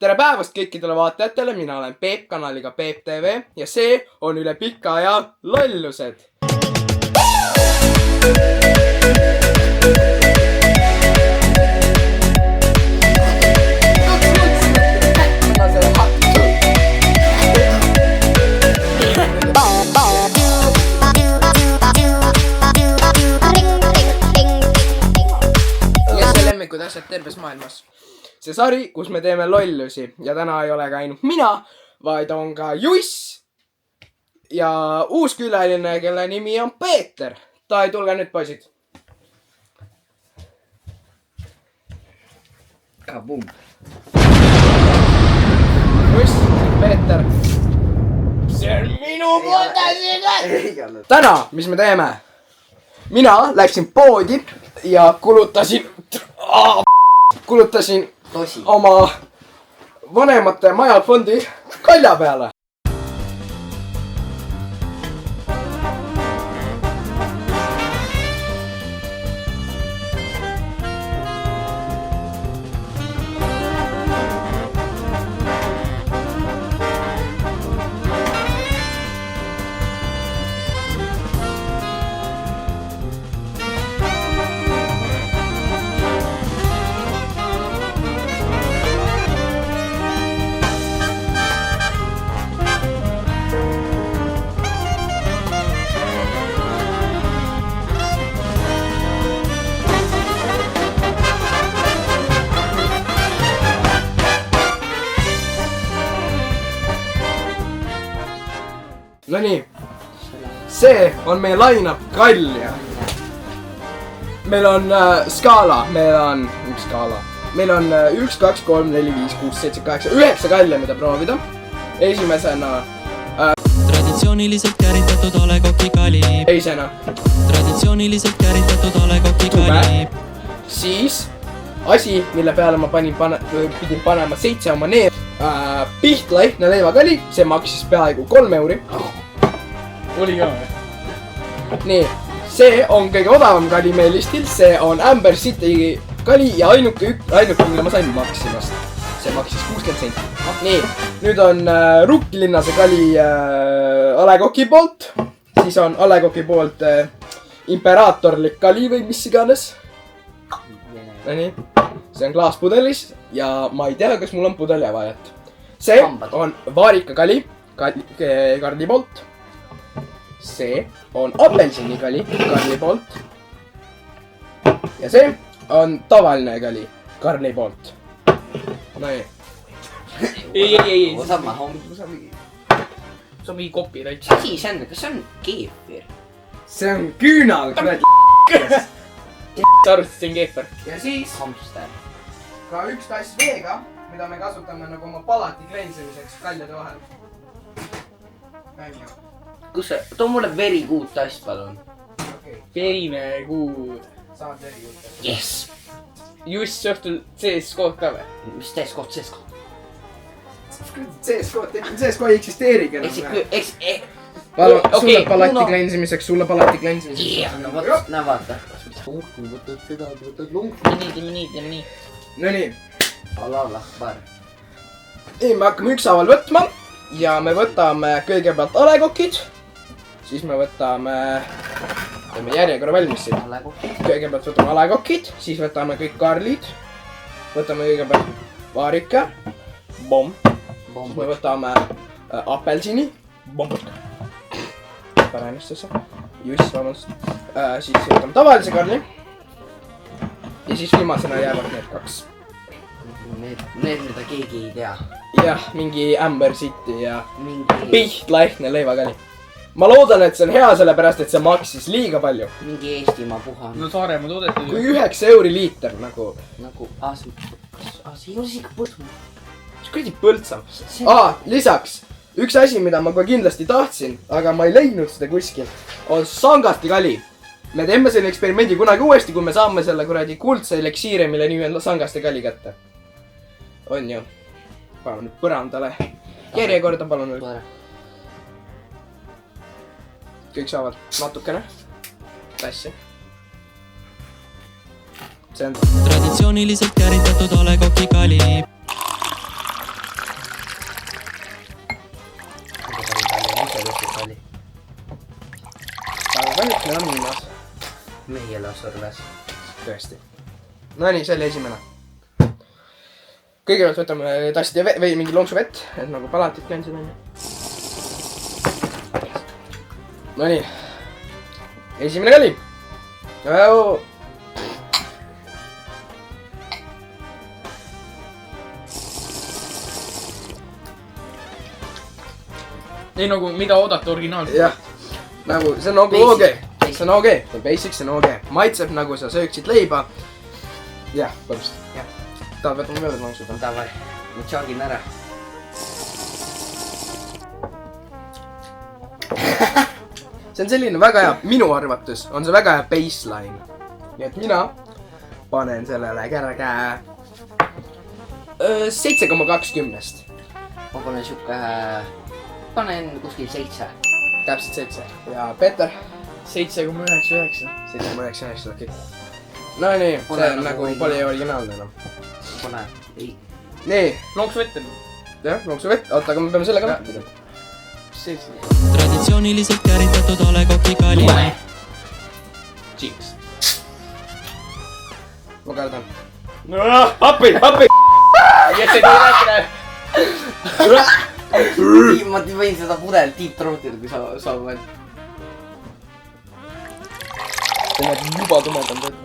tere päevast kõikidele vaatajatele, mina olen Peep kanaliga Peep TV ja see on üle pika aja lollused. Ja see lemmikud asjad terves maailmas. See sari, kus me teeme lollusi ja täna ei ole ka ainult mina, vaid on ka Juss ja uus külaline, kelle nimi on Peeter. Tai, tulge nüüd poisid. Kabum. Juss, Peeter. See on minu pooltasiga. Täna, mis me teeme? Mina läksin poodi ja kulutasin Tosi. oma vanemate majafondi kalja peale. No nii, see on meie line-up kalja. Meil on skaala, meil on 1, 2, 3, 4, 5, 6, 7, 8, 9 kalja, mida proovida. Esimesena traditsiooniliselt käritatud olekoki kali. Teisena Traditsiooniliselt käritatud olekoki kali. Siis asi, mille peale ma pidin panema 7 oma neer. Pihtlaihne leivakali, see maksis peaaegu 3 euri. Oli ka või? Nii, see on kõige odavam kali meil listil, see on Amber City kali ja ainuke, mille ma sain Maximast. See maksis 60 senti. Nii, nüüd on Rukkilinnase kali A. Le Coq'i poolt, siis on A. Le Coq'i poolt imperaatorlik kali või mis iganes. Nii, see on klaaspudelis ja ma ei tea, kas mul on pudeljavajat. See on Vaarika kali Karli poolt. See on apelsini kali Karli poolt. Ja see on tavaline kali Karli poolt. No ei. Ei. Osa maha. See on mingi kopi täitsa. Asi see on, kas see on keefir? See on küünal, kurat. Arvasid, see on keefir. Ja siis Hamster. ka üks tass veega, mida me kasutame nagu oma palati klensimiseks kaljade vahel. Välja. Kus see? Too mulle verikuud tass, palun. Okei, Verine kuud. saad verikuud. Yes! Juss õhtul CS-kood ka või? Mis teeskoht, seeskoht? CSGO ei eksisteerigi enam. Palun, Okei, sulle palati Uno. klensimiseks, Yeah, no võt, näe vaata. Võtad seda, võtad lunki. Nii. No nii, Allah bar. me hakkame ükshaaval võtma ja me võtame kõigepealt A. Le Coq'id. Siis me võtame, teeme järjekorra valmis siin. Allah kokki. Kõigepealt võtame A. Le Coq'id, siis võtame kõik Karlid. Võtame kõigepealt Vaarika. Bomb. Me võtame apelsini. Bomb. Päranistesse. Juss, vabandust. Siis võtame tavalise Karli. Ja siis viimasena jäävad need 2. Need, mida keegi ei tea. Jah, mingi Amber City ja Mingi Pihtlaihne leivakali. Ma loodan, et see on hea, sellepärast et see maksis liiga palju. Eestimaa puhang. No Saaremaa toodetud. Kui 9 euri liiter nagu. Nagu, see ei ole isegi põldu. Mis kuradi põltsab? Lisaks, üks asi, mida ma kohe kindlasti tahtsin, aga ma ei leidnud seda kuskil, on Sangasti kali. Me teeme selle eksperimendi kunagi uuesti, kui me saame selle kuradi kuldse eliksiire, mille nimi on Sangaste kali kätte. On ju? Palun nüüd põrandale. Järjekorda palun nüüd. Kõik saavad natukene. Tassi. See on traditsiooniliselt käritatud A. Le Coq'i kali. kahjuks me on linnas . meie ei ole surves . tõesti . Nonii , see oli esimene . kõigepealt võtame tassi või mingi lonksu vett , et nagu palatit käin seda . Nonii . esimene kali . ei nagu , mida oodata originaalselt . jah , nagu see on nagu okei , see on okei , see on basic , see on okei , maitseb nagu sa sööksid leiba . jah , põhimõtteliselt . Jah. tahad võtame veel lonksu ? davai , ma tšaagin ära . see on selline väga hea , minu arvates on see väga hea baseline . nii et mina panen sellele kerge 7,20-st . ma panen siuke , panen kuskil 7 . täpselt 7 ja Peeter 7,99 . 7,99 okei . no nii , Pole see on nagu nagu originaalne. pole originaalne enam . pane , ei . nii , lonksu vette . jah , lonksu vett , oota , aga me peame selle ka Ja. tegema . traditsiooniliselt kääritatud A Le Coq'i kali . Jinx . ma kardan . appi , appi . Jess ei tohi rääkida . ma võin seda pudelit deep throat'ida , kui sa võid . see näeb juba tumedam välja .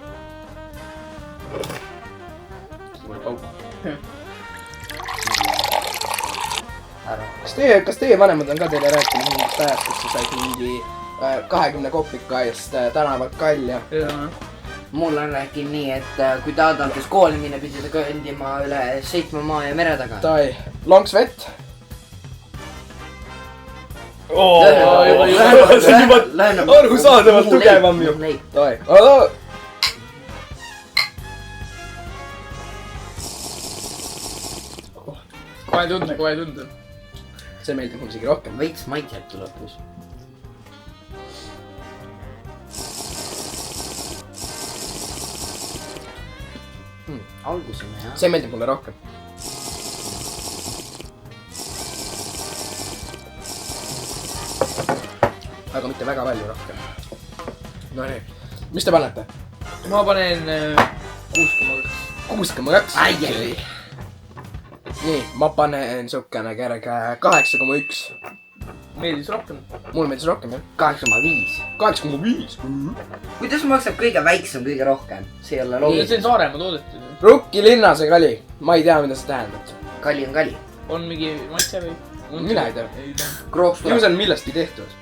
ära . kas teie vanemad on ka teile rääkinud mingist ajast , kus sa said mingi 20 kopika eest tänavalt kalja ? mul on rääkinud nii , et kui ta tahtis kooli minna , pidi ta kõndima üle 7 maa ja mere taga . Davai , lonks vett . see on juba arusaadavalt tugevam ju . Davai , kohe tunda , kohe tunda . see meeldib mulle isegi rohkem . veits maitset tuleb siis . algusime jah . see meeldib mulle rohkem . aga mitte väga palju rohkem . Nonii , mis te panete ? ma panen 6,2 . 6,2 . ai . nii , ma panen siukene kerge 8,1 . meeldis rohkem . mulle meeldis rohkem jah . 8,5 . 8,5 . kuidas maksab kõige väiksem kõige rohkem ? see ei ole see loogiline . on Saaremaa toodetud . Rukki linnase kali , ma ei tea , mida see tähendab . kali on kali . on mingi maitse või ? Mina ei tea. ei tea . krooks ju tuleb . see on millestki tehtud .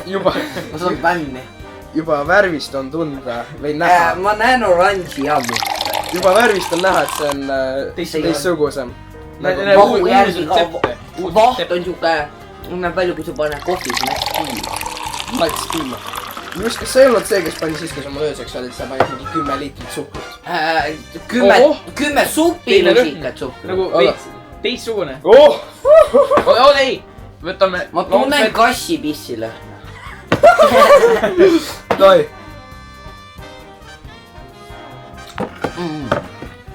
juba , ma saan bänni . juba värvist on tunda või näha , ma näen oranži ja musta . juba värvist on näha , et see on teistsugusem . vahu järgi ka . vaht retsepte . on siuke , näeb välja , kui sa paned kohvi sinna piima . mats piima . just , kas sa ei olnud see , kes pani siis , kui sa mul ööseks olid , sa panid mingi 10 liitrit suhkrut ? 10 supilusikat suhkrut . nagu veits teistsugune . oh , oota ei , võtame . ma tunnen kassipissi lõhna . davai ,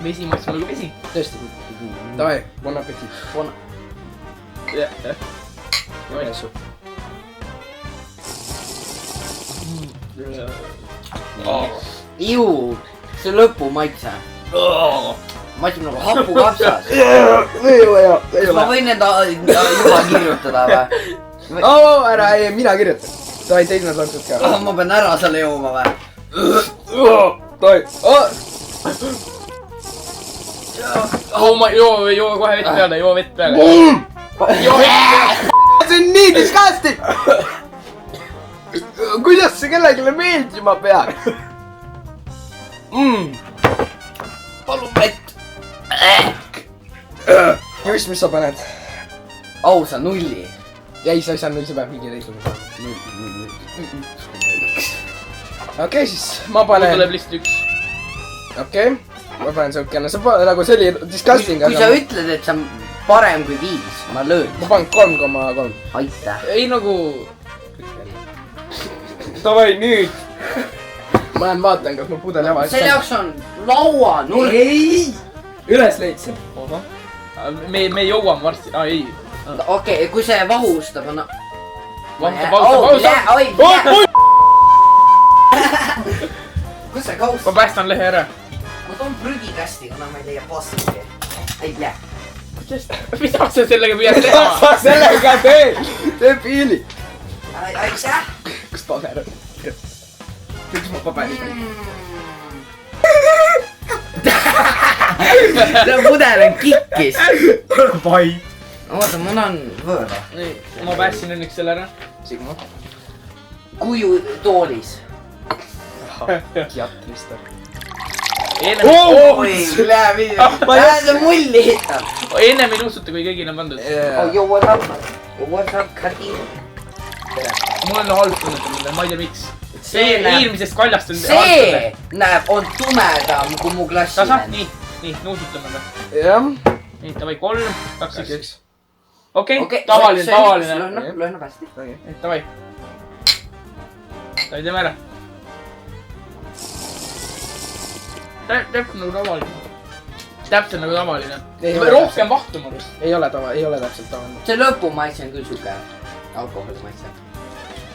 vesi maitseb nagu vesi . tõesti , davai , bon appetit . jah , jah . jõle su . ju , see lõpumaitse . maitseb nagu hapukapsas . ei ole hea , ei kas ma ole võin enda juba kirjutada või ? hea . ära , ei , mina kirjutan . davai , teised loksud ka . ma pean ära selle jooma või ? davai , joo kohe vett peale , joo vett peale . joo vett peale . see on nii disgusting . kuidas see kellelegi meeldima peaks ? palun vett . Juss , mis sa paned ? ausa nulli . ei , sa ei saa null , sa pead mingi teisele panema . okei , siis ma mul panen , tuleb lihtsalt üks . okei , ma panen siukene , nagu see oli disgusting , kui sa aga ütled , et see on parem kui 5 , ma löön . ma panen 3,3 . aitäh . ei nagu . davai , nüüd . ma lähen vaatan , kas ma pudelava selle jaoks on lauanurk . ei , üles leidsin . me jõuame varsti , ei . okei, kui see vahustab, on... Vahusta. Kus see kaust? Ma päästan lehe ära. Ma toon prügikasti, kuna ma ei leia paski. Ei tea. Mida sa sellega püüad teha? sa sellega tee piili. Aitäh! Kus paber on? Miks ma paberi panin? See pudel on kikkis. Pai. Oota, mul on võõra. Nii, ma päästsin õnneks selle ära. Sigma. Kuju toolis. Kiatrister. Oi, läheb see mulli hitab. Ennem ei nuusuta, kui kõigil on pandud. Oh, yo, what up? What up, Kati? Mul on halb tunnetamine, ma ei tea miks. See eelmisest kaljast on... See näeb, on tumedam kui mu klassi. Tasa, nii, nuusutame me. Jah. Nii, tavai 3, 2, 1. Okei, tavaline. Lõhnab hästi. Tavai. Tavai, teeme ära. Täpselt nagu tavaline. Täpselt nagu tavaline. Rohkem vahtu ma arust. Ei ole täpselt tavaline. See lõpumaitse on küll suke alkoholimaitse.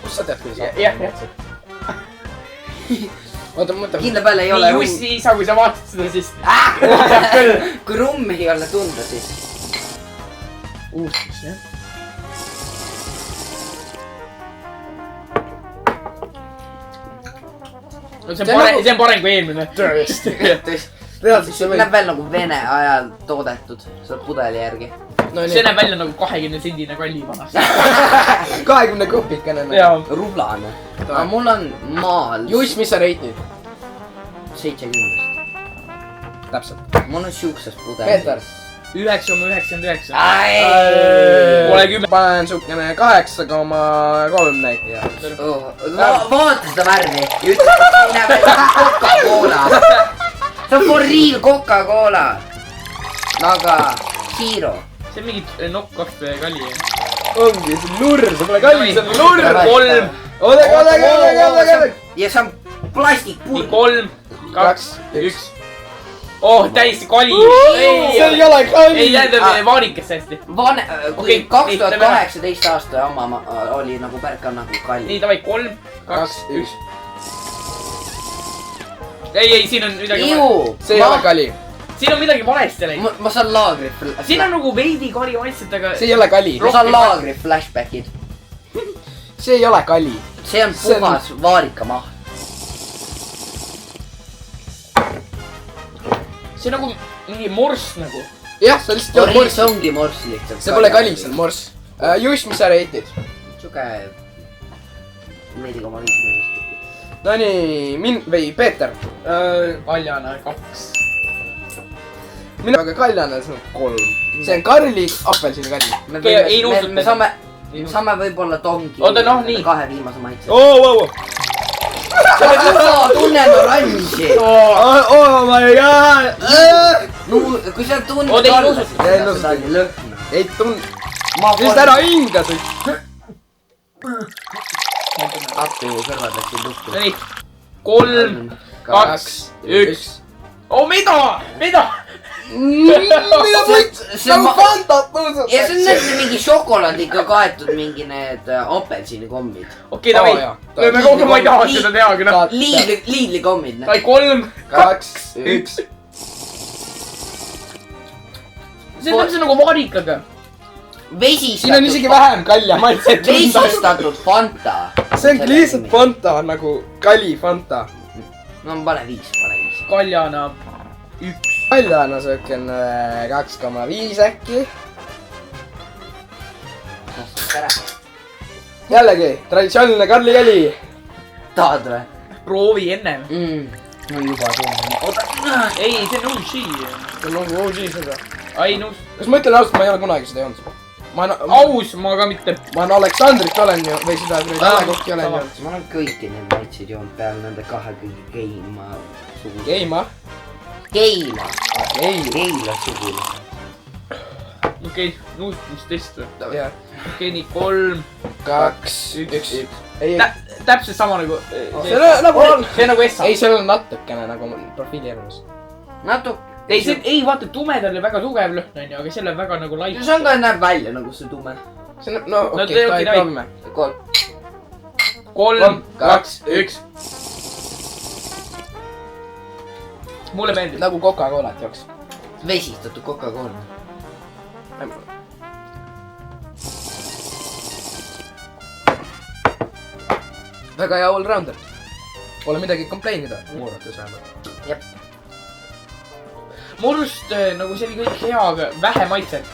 Kus sa tead, kuidas Jah. Oota, mõtle. Kindla peale ei ole nii Jussi isa, kui sa vaatad seda, siis... Kui rummi ei ole tunda, siis... Uustis, jah. See on parem kui eelmine. Tõesti. Reaalselt see näeb veel nagu Vene ajal toodetud, selle pudeli järgi. See näeb välja nagu 20 sendine kalli vanast. 20 kopikene. Rublane. Aga mul on maal... Juss, mis sa reitid? 70. Täpselt. Mul on siuksest pudel. Peeter. 9,99. Pole 10. Panen sukkene 8,3 näit. Vaata seda värvi. Ütle, et näeb välja Coca-Cola. See on for real Coca-Cola. Aga Hero. See on mingi knock-off kalli. Ongi, see on lurr, see pole kalli, see on lurr. 3. Oodake. Ja see on plastikpulk. 3, 2, 1. Oh, täiesti kali. See ei ole kalli. Ei tähendab vaarikas hästi. Kui 2018 aasta oma oli nagu pärka nagu kalli. Nii, tavai 3, 2, 1. Ei, siin on midagi valesti. See ei ole kali. Siin on midagi valesti läinud. Ma saan laagrit. Siin on nagu veidi kali maitset, aga... See ei ole kali. Ma saan laagrit flashbackid. See ei ole kali. See on puhas vaarikamaht. See on nagu mingi morss nagu. Jah, see lihtsalt ei ole morss. See ongi morss lihtsalt. See pole kali, see on morss. Juss, mis sa reitid? Suke... 4,5. No nii, Peeter. Kaljana 2. Minu aga kaljana, see on 3. See on Karli apelsini kalli. Ei nuusut. Me saame võib-olla tongi. Oota, noh, nii. 2 viimase maitse. Tunnen oranži. Oh my god. Kui sa tunned Oota, ei nuusut. Ei nuusut. Ei tund... Vist ära hingasid. Aku kõrvad läksid lukku. No nii. 3, 2, 1. Oh, mida? Mida võiks? Nagu Fantat nuusut. Ja see on mingi šokolaadiga kaetud mingi need apelsini-kommid. Okei, tavai. Lööme kokku, ma ei taha seda teha, küll. Liidli kommid. Tavai 3, 2, 1. See on täpselt nagu vaarikaga. Vesistatud. Siin on isegi vähem kalja maitset. Vesistatud Fanta. See ongi lihtsalt Fanta, nagu kali Fanta. No pane 5. Kaljana 1. Kaljana sööken 2,5 äkki. Jällegi, traditsiooniline Karli kali. Tahad või? Proovi ennem. No juba tunnen. Oota. Ei, see on OG. See on nagu OG seda. Ai, nõus. Kas ma ütlen ausalt, ma ei ole kunagi seda joonud? Aus, ma ka mitte. Ma olen Aleksandrit olen ju, või seda Alekokki olen joonud. Ma olen kõiki neid maitseid joonud peale nende 2 kõige geima sugu. Geima? Geima. Geila sugul. Okei, nuustmistest või? Jah. Okei, nii 3, 2, 1. Täpselt sama nagu... See on nagu... See on nagu Essa. Ei, seal on natukene nagu profiili erinevus. ei vaata, tumedal oli väga tugev lõhn onju, aga seal on väga nagu light. see on ka, näeb välja nagu see tume. see on, no okei, proovime. 3, 2, 1. Mulle meeldib. Nagu Coca-Colat jooks. Vesistatud Coca-Cola. väga hea all-rounder. Pole midagi kompleinida. Muurates vähemalt. Jep. mu arust nagu see oli kõik hea, aga vähe maitset.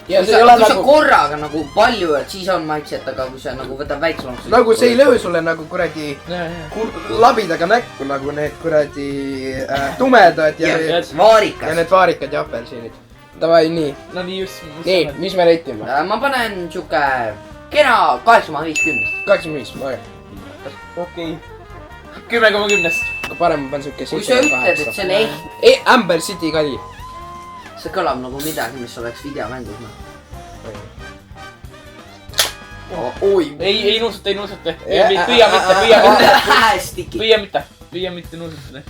ja see kui ei ole sa nagu korraga nagu palju, et siis on maitset, aga kui sa nagu võtad väiksemaks. nagu see ei löö sulle nagu kuradi labidaga näkku nagu need kuradi tumedad ja vaarikas. ja need vaarikad ja apelsinid. Davai, nii. no nii just. nii, mis me reitime? ma panen siuke kena 8,50. 85, väga. okei. 10,10. parem ma panen siuke 7,8. kui sa ütled, et see on ehk. Amber City kali. see kõlab nagu midagi, mis oleks videomängus. oi. ei nuusuta. püüa mitte nuusutada.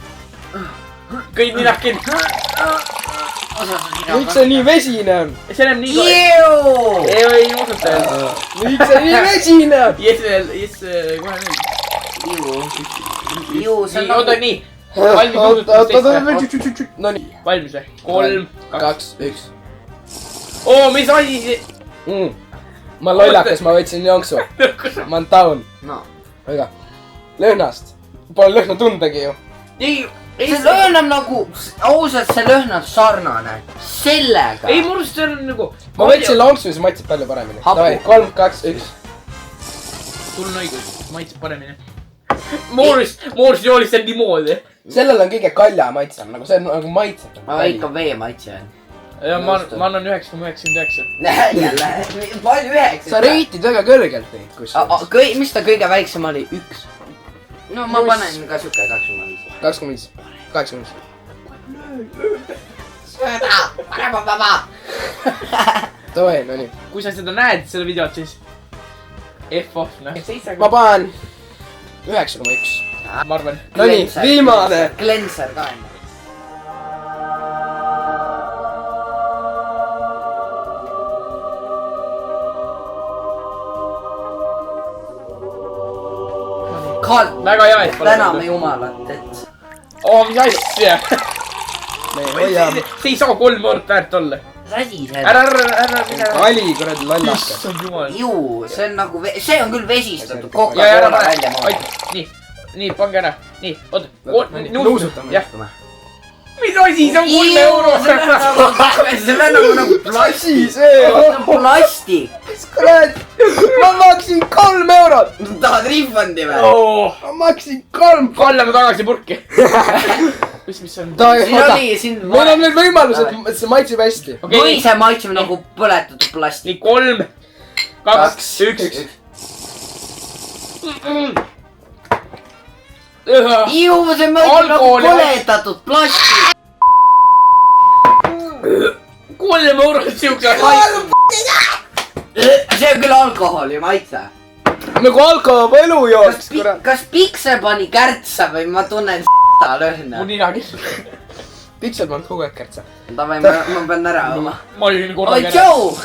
kõik ninad kinni. miks see nii vesine on? see näeb nii ei nuusuta. miks see nii vesine on? Jess, kohe nüüd. see on oota, nagu. nii. valmis nuusutust. no nii. valmis või? 3, 2, 1. oo, mis asi see? ma lollakas, ma võtsin jonksu. ma olen down. no. väga. lõhnast. Pole lõhna tundagi ju. see lõhnab nagu, ausalt see lõhnab sarnane sellega. ei, mu arust see on nagu. ma võtsin lonksu ja see maitseb palju paremini. Davai, 3, 2, 1. sul on õigus, maitseb paremini. Mooris joolis see niimoodi. sellel on kõige kalja maitse, nagu see on nagu maitseb. aga ikka vee maitse on. ja ma annan 9,99. jälle, palju 9? sa reitid väga kõrgelt neid kusjuures. mis ta kõige väiksem oli? 1. no ma panen ka siuke 2,5. 2,5. sööda, parem on vaba. Davai, no nii. kui sa seda näed, seda videot, siis F off, noh. ma panen 9,1. ma arvan. no nii, viimane. Cleanser ka enne. väga hea, et pole. täname jumalat, et. oo, mis asja. me hoiame. see ei saa 3 eurot väärt olla. rädised. ära mine. Ali, kuradi lollakas. issand jumal. ju, see on nagu, see on küll vesistatud ja ära Coca-Cola pane. välja maha. nii, pange ära. nii, oota. nuusutame. jah. mis asi, see on 3 eurot. see on nagu asi see on. plastik. kurat, ma maksin 3 eurot. tahad refundi või? ma maksin 3. kallame tagasi purki. mis on? meil on veel võimalus, et see maitseb hästi. või see maitseb nagu põletatud plastik. nii, 3, 2, 1. ju, see maitseb nagu põletatud plastik. 3 eurot siukse asja. see on küll alkoholi maitse. nagu alkohol elujooks, kurat. kas Piksel pani kärtsa või ma tunnen lõhna? mu nina küll. Piksel pannud kogu aeg kärtsa. Davai, ma pean ära oma. ma olin korraga oi, Joe!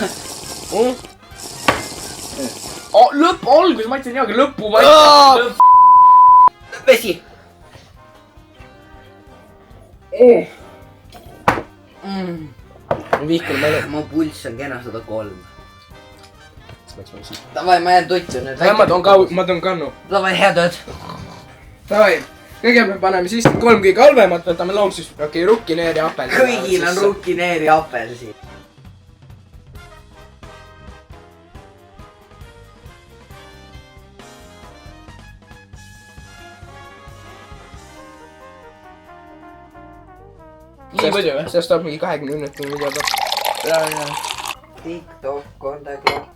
lõpp, algus maitsen hea, aga lõpu maitsen. vesi. vihkul mälu. mu pulss on kena 103. Davai, ma jään tuttu nüüd. ma toon kannu. Davai, head ööd. Davai, kõigepealt paneme siis 3 kõige halvemat, võtame loomsus. okei, rukkineer ja apel. kõigil on rukkineer ja apelsin. nii palju või? sellest tuleb mingi 20 minutini video top. TikTok on the clock.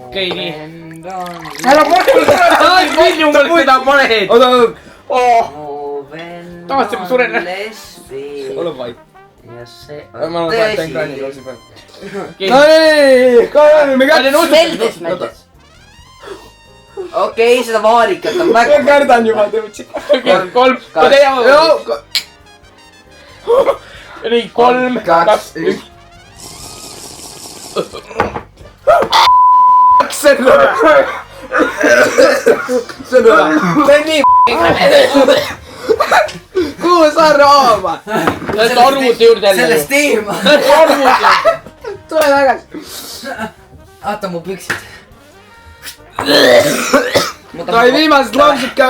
okei, nii. ära pane palju mul seda paned. tahad, ma suren. ole vait. ja see ma teen kraani loosi peal. okei. no nii, me kätte. Meldes. okei, seda vaarikat on ma väga. kardan juba tõutsi. kolm. nii, 3, 2, 1. see on nii. kuhu sa raama? Lähed arvuti juurde jälle. sellest eema. Arvuti juurde. tule tagasi. vaata mu püksid. sai viimased laused ka.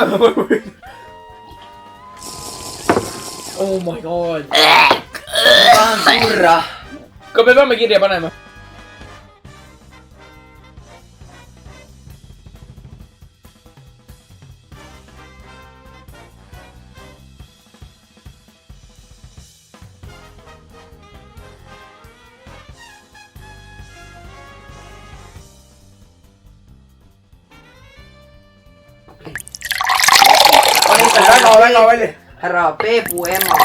Oh my god. tahan surra. Kas me peame kirja panema? väga palju. härra Peebu ema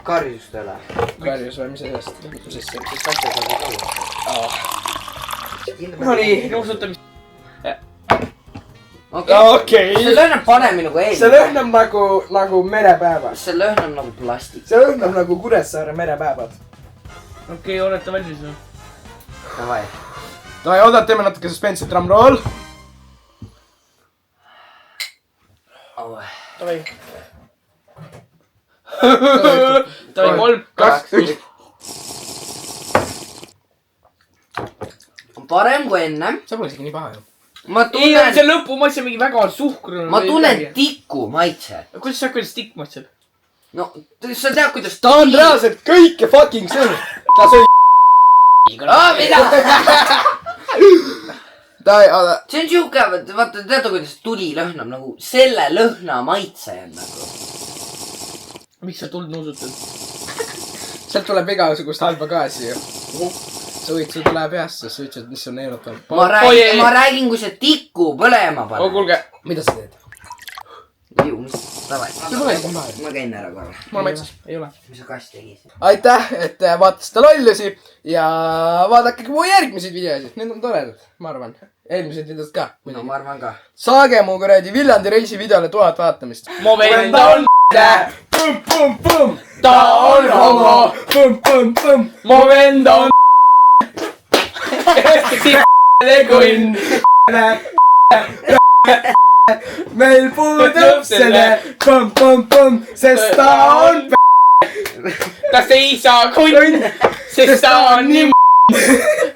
karjustele. karjus või mis asjast? No nii, nõusutamist. okei. see lõhnab paremini nagu see eelmine. lõhnab nagu merepäevad. see lõhnab nagu plastik. see lõhnab nagu Kuressaare merepäevad. Okei, olete valmis või? Davai. Davai, oodad, teeme natuke suspensi, drum roll. Davai. Davai, 3, 2, 1. parem kui enne. see pole isegi nii paha ju. ma ei, tunnen, see lõpumaits on mingi väga suhkrune. ma tunnen tikku maitse. Kuidas sa kuidas tikk maitseb? no, sa tead, kuidas. ta on reaalselt kõike fucking söönud. ta sõi. mida? Davai, oota. see on siuke, vaata, teate, kuidas tuli lõhnab nagu selle lõhna maitse on nagu. Miks sa tuld nuusutad? sealt tuleb igasugust halba gaasi ju. suitsu tuleb peasse, suitsud, mis on neerutanud. ma räägin, kui see tikku põlema Oh, paneb. kuulge. mida sa teed? ju, mis, davai. see pole isegi paha ju. ma käin ära korra. mul maitses. Ei ole. mis sa kass tegid? aitäh, et vaatasite lollusi ja vaadake mu järgmiseid videosid, need on toredad, ma arvan. eelmised videod ka. no ma arvan ka. saage mu kuradi Viljandi reisi videole 1000 vaatamist. Mu vend on Pum-pum-pum. ta on homo. Pum-pum-pum. Mu vend on kunn. meil puudub selle pum-pum-pum, sest ta on ta ei saa kunn, sest ta on nii